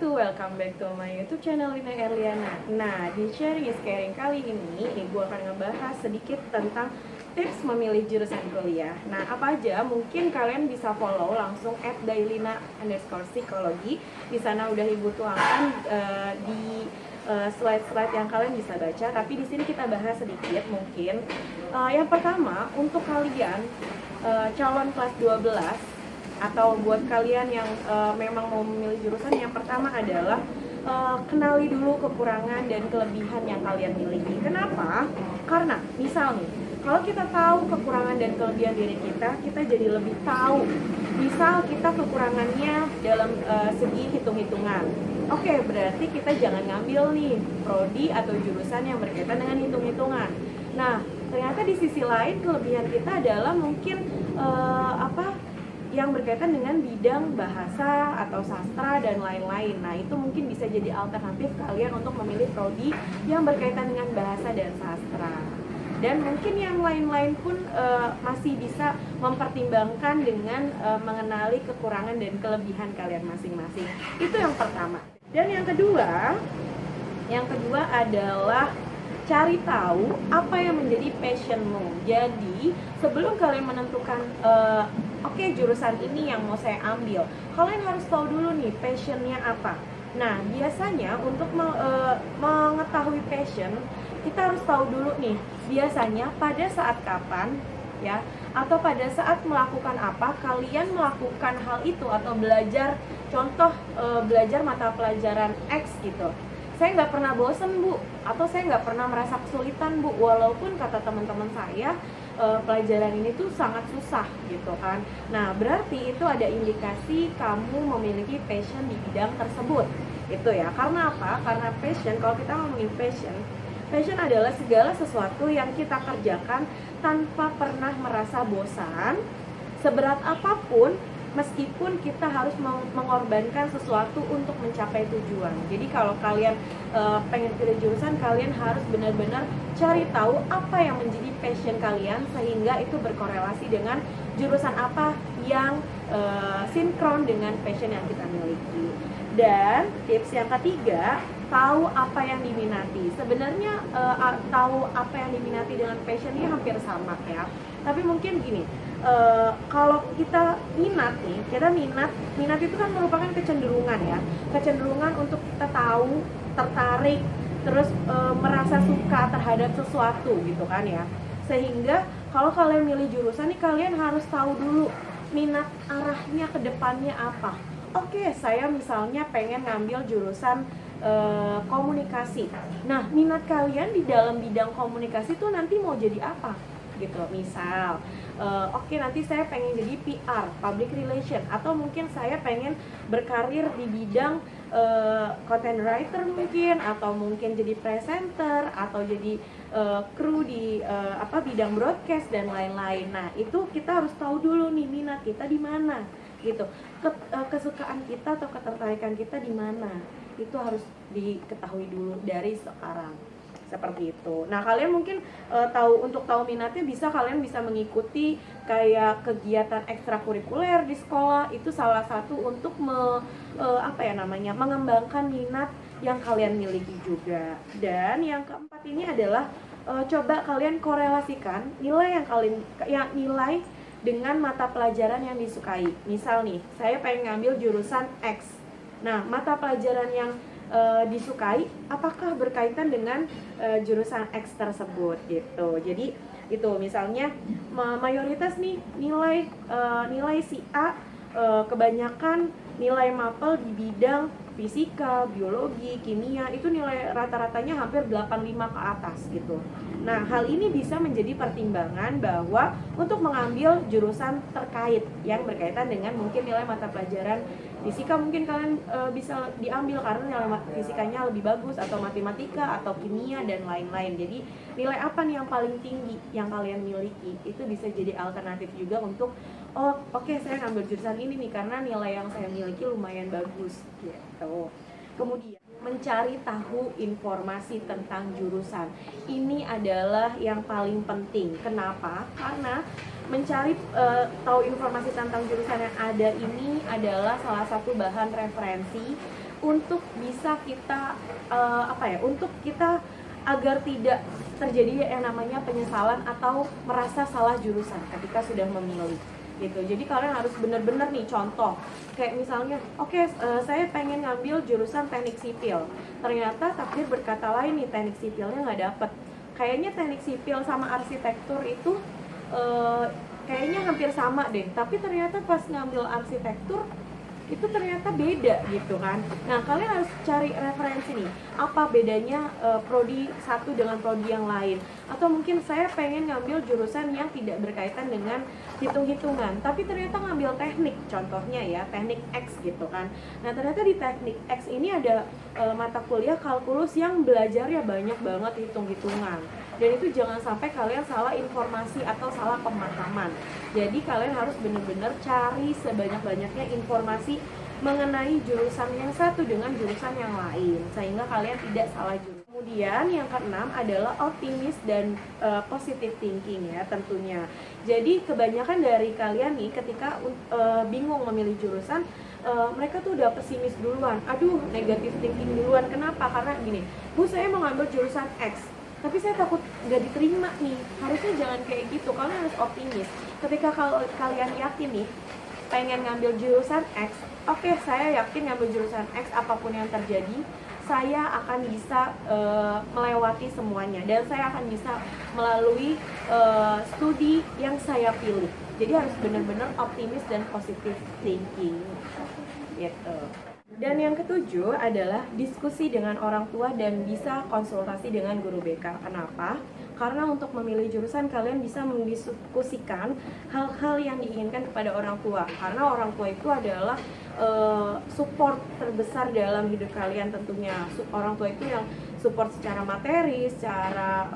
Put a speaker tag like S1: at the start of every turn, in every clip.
S1: wabarakatuh. Welcome back to my YouTube channel Lina Erliana. Nah, di Sharing is Caring kali ini gue akan ngebahas sedikit tentang tips memilih jurusan kuliah. Nah, apa aja? Mungkin kalian bisa follow langsung @dailina_psikologi. Di sana udah ibu tuangkan di slide-slide yang kalian bisa baca. Tapi di sini kita bahas sedikit mungkin. Yang pertama, untuk kalian calon kelas 12 atau buat kalian yang memang mau memilih jurusan, yang pertama adalah kenali dulu kekurangan dan kelebihan yang kalian miliki. Kenapa? Karena misal nih, kalau kita tahu kekurangan dan kelebihan diri kita jadi lebih tahu. Misal kita kekurangannya dalam segi hitung-hitungan. Oke, berarti kita jangan ngambil nih prodi atau jurusan yang berkaitan dengan hitung-hitungan. Nah, ternyata di sisi lain kelebihan kita adalah mungkin yang berkaitan dengan bidang bahasa atau sastra dan lain-lain. Nah, itu mungkin bisa jadi alternatif kalian untuk memilih prodi yang berkaitan dengan bahasa dan sastra. Dan mungkin yang lain-lain pun masih bisa mempertimbangkan dengan mengenali kekurangan dan kelebihan kalian masing-masing. Itu yang pertama. Dan yang kedua adalah cari tahu apa yang menjadi passionmu. Jadi sebelum kalian menentukan oke, jurusan ini yang mau saya ambil, kalian harus tahu dulu nih passionnya apa. Nah, biasanya untuk mengetahui passion, kita harus tahu dulu nih biasanya pada saat kapan ya, atau pada saat melakukan apa kalian melakukan hal itu, atau belajar, contoh belajar mata pelajaran X gitu. Saya nggak pernah bosen bu, atau saya nggak pernah merasa kesulitan bu, walaupun kata teman-teman saya pelajaran ini tuh sangat susah gitu kan. Nah, berarti itu ada indikasi kamu memiliki passion di bidang tersebut. Itu ya, karena apa? Karena passion, kalau kita ngomongin passion adalah segala sesuatu yang kita kerjakan tanpa pernah merasa bosan, seberat apapun, meskipun kita harus mengorbankan sesuatu untuk mencapai tujuan. Jadi kalau kalian pengen pilih jurusan, kalian harus benar-benar cari tahu apa yang menjadi passion kalian, sehingga itu berkorelasi dengan jurusan apa yang sinkron dengan passion yang kita miliki. Dan tips yang ketiga, tahu apa yang diminati. Sebenarnya tahu apa yang diminati dengan passion ini hampir sama ya. Tapi mungkin gini, kalau kita minat itu kan merupakan kecenderungan ya, kecenderungan untuk kita tahu, tertarik, terus merasa suka terhadap sesuatu gitu kan ya. Sehingga kalau kalian milih jurusan nih, kalian harus tahu dulu minat arahnya ke depannya apa. Oke, saya misalnya pengen ngambil jurusan komunikasi. Nah, minat kalian di dalam bidang komunikasi tuh nanti mau jadi apa gitu. Misal oke, nanti saya pengen jadi PR, public relation, atau mungkin saya pengen berkarir di bidang content writer mungkin, atau mungkin jadi presenter, atau jadi kru di bidang broadcast dan lain-lain. Nah, itu kita harus tahu dulu nih minat kita di mana gitu, kesukaan kita atau ketertarikan kita di mana, itu harus diketahui dulu dari sekarang. Seperti itu. Nah, kalian mungkin untuk tahu minatnya, kalian bisa mengikuti kayak kegiatan ekstrakurikuler di sekolah. Itu salah satu untuk mengembangkan minat yang kalian miliki juga. Dan yang keempat ini adalah coba kalian korelasikan nilai nilai dengan mata pelajaran yang disukai. Misal nih, saya pengen ngambil jurusan X. Nah, mata pelajaran yang disukai apakah berkaitan dengan jurusan X tersebut gitu. Jadi itu misalnya mayoritas nih nilai si A kebanyakan nilai mapel di bidang fisika, biologi, kimia, itu nilai rata-ratanya hampir 85 ke atas gitu. Nah, hal ini bisa menjadi pertimbangan bahwa untuk mengambil jurusan terkait yang berkaitan dengan mungkin nilai mata pelajaran fisika, mungkin kalian bisa diambil karena nilai fisikanya lebih bagus, atau matematika, atau kimia, dan lain-lain. Jadi nilai apa nih yang paling tinggi yang kalian miliki, itu bisa jadi alternatif juga untuk oke, saya ngambil jurusan ini nih karena nilai yang saya miliki lumayan bagus gitu. Kemudian mencari tahu informasi tentang jurusan. Ini adalah yang paling penting. Kenapa? Karena mencari tahu informasi tentang jurusan yang ada ini adalah salah satu bahan referensi untuk bisa kita untuk kita agar tidak terjadi yang namanya penyesalan atau merasa salah jurusan ketika sudah memilih gitu. Jadi kalian harus benar-benar nih contoh kayak misalnya saya pengen ngambil jurusan teknik sipil, ternyata takdir berkata lain nih, teknik sipilnya nggak dapet, kayaknya teknik sipil sama arsitektur itu kayaknya hampir sama deh, tapi ternyata pas ngambil arsitektur itu ternyata beda gitu kan. Nah, kalian harus cari referensi nih, apa bedanya prodi satu dengan prodi yang lain. Atau mungkin saya pengen ngambil jurusan yang tidak berkaitan dengan hitung-hitungan, tapi ternyata ngambil teknik, contohnya ya, teknik X gitu kan. Nah, ternyata di teknik X ini ada mata kuliah kalkulus yang belajarnya banyak banget hitung-hitungan. Dan itu jangan sampai kalian salah informasi atau salah pemahaman. Jadi kalian harus benar-benar cari sebanyak-banyaknya informasi mengenai jurusan yang satu dengan jurusan yang lain, sehingga kalian tidak salah jurusan. Kemudian yang keenam adalah optimis dan positive thinking ya tentunya. Jadi kebanyakan dari kalian nih ketika bingung memilih jurusan, mereka tuh udah pesimis duluan, aduh negative thinking duluan. Kenapa? Karena gini, Bu saya mau ngambil jurusan X, tapi saya takut nggak diterima nih. Harusnya jangan kayak gitu, kalian harus optimis. Ketika kalian yakin nih pengen ngambil jurusan X, oke, saya yakin ngambil jurusan X apapun yang terjadi, saya akan bisa melewati semuanya dan saya akan bisa melalui studi yang saya pilih. Jadi harus benar-benar optimis dan positive thinking gitu. Dan yang ketujuh adalah diskusi dengan orang tua dan bisa konsultasi dengan guru BK. Kenapa? Karena untuk memilih jurusan kalian bisa mendiskusikan hal-hal yang diinginkan kepada orang tua. Karena orang tua itu adalah support terbesar dalam hidup kalian tentunya. Orang tua itu yang support secara materi, secara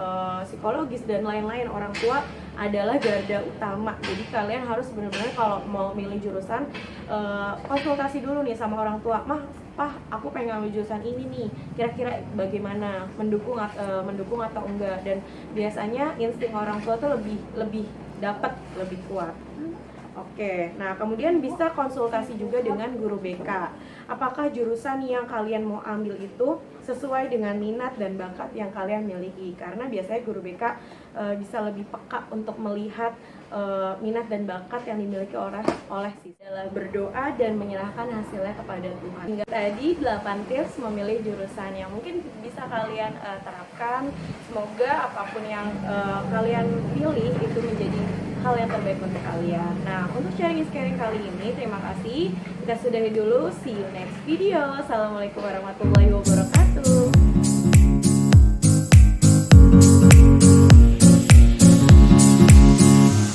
S1: psikologis dan lain-lain. Orang tua adalah garda utama. Jadi kalian harus benar-benar kalau mau milih jurusan konsultasi dulu nih sama orang tua. Mah, Pah, aku pengen ngambil jurusan ini nih. Kira-kira bagaimana? Mendukung atau enggak? Dan biasanya insting orang tua tuh lebih dapat, lebih kuat. Oke, nah kemudian bisa konsultasi juga dengan guru BK. Apakah jurusan yang kalian mau ambil itu sesuai dengan minat dan bakat yang kalian miliki? Karena biasanya guru BK bisa lebih peka untuk melihat minat dan bakat yang dimiliki oleh siswa. Adalah berdoa dan menyerahkan hasilnya kepada Tuhan. Hingga tadi 8 tips memilih jurusan yang mungkin bisa kalian terapkan. Semoga apapun yang kalian pilih itu menjadi hal yang terbaik untuk kalian. Nah, untuk sharing kali ini terima kasih. Kita sudahi dulu. See you next video. Assalamualaikum warahmatullahi wabarakatuh.